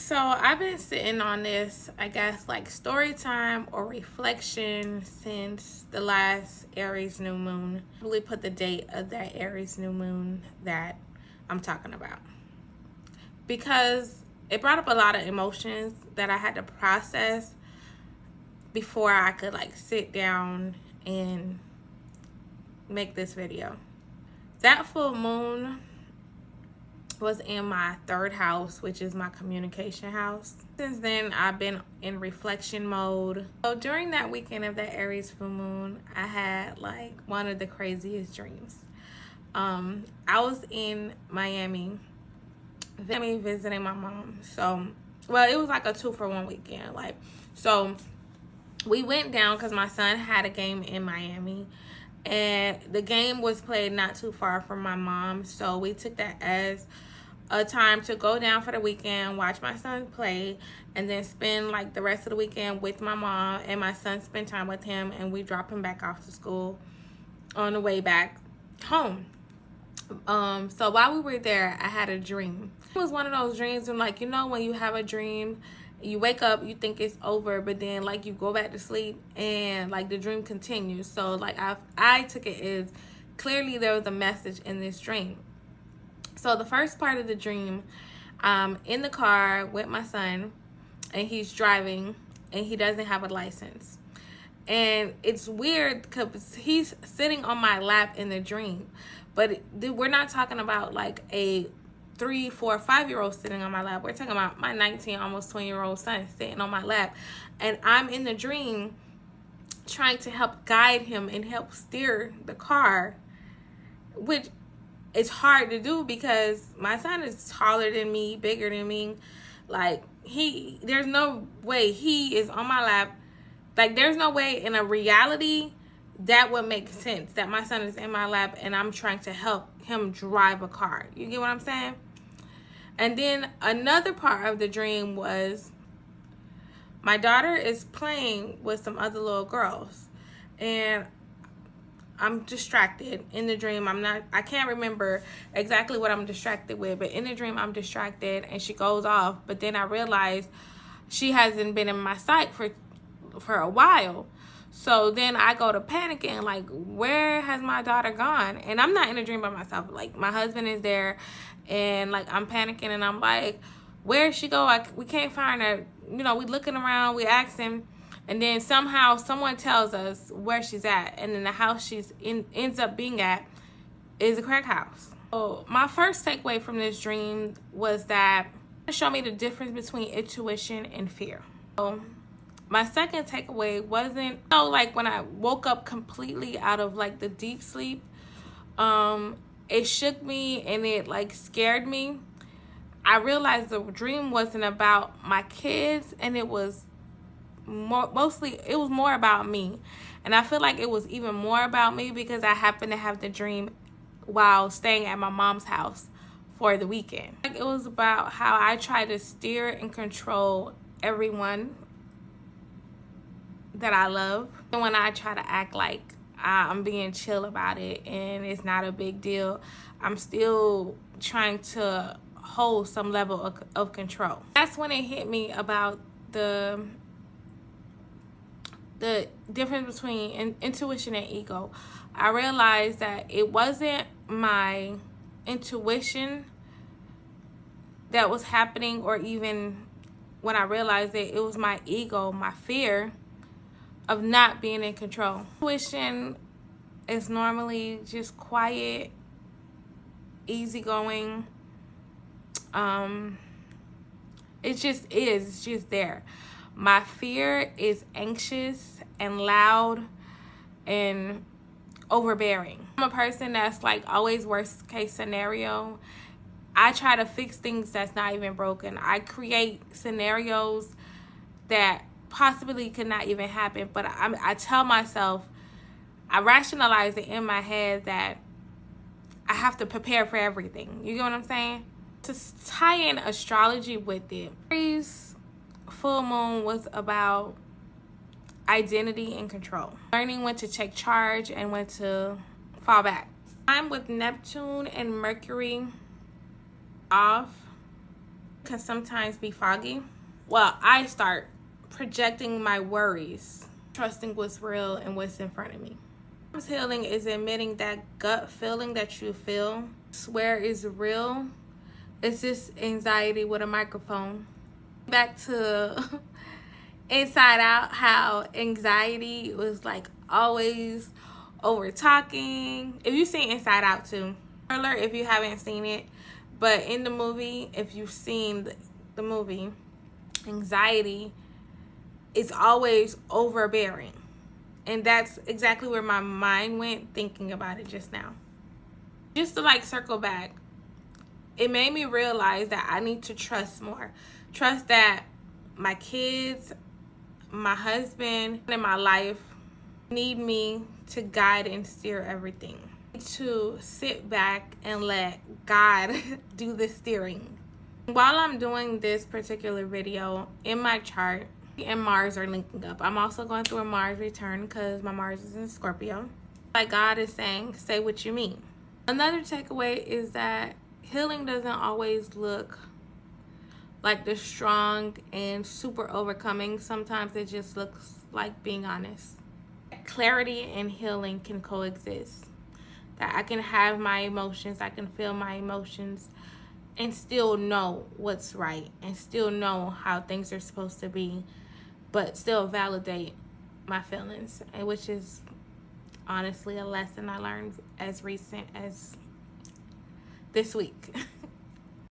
So I've been sitting on this, I guess, like story time or reflection since the last Aries new moon. I really put the date of that Aries new moon that I'm talking about, because it brought up a lot of emotions that I had to process before I could like sit down and make this video. That full moon was in my third house, which is my communication house. Since then, I've been in reflection mode. So during that weekend of that Aries full moon, I had like one of the craziest dreams. I was in Miami visiting my mom. So, well, it was like a 2-for-1 weekend. So we went down because my son had a game in Miami. And the game was played not too far from my mom. So we took that as a time to go down for the weekend, watch my son play, and then spend like the rest of the weekend with my mom, and my son spend time with him, and we drop him back off to school on the way back home. So while we were there, I had a dream. It was one of those dreams when, like, you know, when you have a dream, you wake up, you think it's over, but then like you go back to sleep and like the dream continues. So like I took it as clearly there was a message in this dream. So the first part of the dream, I'm in the car with my son, and he's driving, and he doesn't have a license. And it's weird because he's sitting on my lap in the dream, but we're not talking about like a 3, 4, 5-year-old sitting on my lap. We're talking about my 19, almost 20-year-old son sitting on my lap, and I'm in the dream trying to help guide him and help steer the car, which it's hard to do because my son is taller than me, bigger than me. Like, there's no way he is on my lap. Like, there's no way in a reality that would make sense that my son is in my lap and I'm trying to help him drive a car. You get what I'm saying? And then another part of the dream was my daughter is playing with some other little girls, and I'm distracted in the dream. I can't remember exactly what I'm distracted with, but in the dream I'm distracted and she goes off. But then I realize she hasn't been in my sight for a while. So then I go to panicking, like, where has my daughter gone? And I'm not in a dream by myself. Like, my husband is there, and like I'm panicking, and I'm like, where she go? We can't find her. You know, we looking around, we asking. And then somehow someone tells us where she's at. And then the house she's ends up being at is a crack house. So my first takeaway from this dream was that it showed me the difference between intuition and fear. So my second takeaway wasn't, like when I woke up completely out of like the deep sleep, it shook me and it like scared me. I realized the dream wasn't about my kids, and it was more about me. And I feel like it was even more about me because I happened to have the dream while staying at my mom's house for the weekend. Like, it was about how I try to steer and control everyone that I love, and when I try to act like I'm being chill about it and it's not a big deal, I'm still trying to hold some level of control. That's when it hit me about the difference between intuition and ego. I realized that it wasn't my intuition that was happening, or even when I realized it was my ego, my fear of not being in control. Intuition is normally just quiet, easygoing. It just is. It's just there. My fear is anxious and loud and overbearing. I'm a person that's like always worst case scenario. I try to fix things that's not even broken. I create scenarios that possibly could not even happen, but I tell myself, I rationalize it in my head that I have to prepare for everything. You get what I'm saying? To tie in astrology with it, Aries full moon was about identity and control. Learning when to take charge and when to fall back. I'm with Neptune and Mercury off. can sometimes be foggy. Well, I start projecting my worries, trusting what's real and what's in front of me. Healing is admitting that gut feeling that you feel, swear is real. It's just anxiety with a microphone. Back to Inside Out, how anxiety was like always over talking. If you've seen Inside Out too, alert if you haven't seen it, but in the movie, if you've seen the movie, anxiety is always overbearing. And that's exactly where my mind went thinking about it just now. Just to like circle back, it made me realize that I need to trust more. Trust that my kids, my husband, and my life need me to guide and steer everything. To sit back and let God do the steering. While I'm doing this particular video, in my chart and Mars are linking up. I'm also going through a Mars return because my Mars is in Scorpio. Like God is saying, say what you mean. Another takeaway is that healing doesn't always look like the strong and super overcoming. Sometimes it just looks like being honest. Clarity and healing can coexist. That I can have my emotions, I can feel my emotions, and still know what's right, and still know how things are supposed to be, but still validate my feelings, which is honestly a lesson I learned as recent as this week.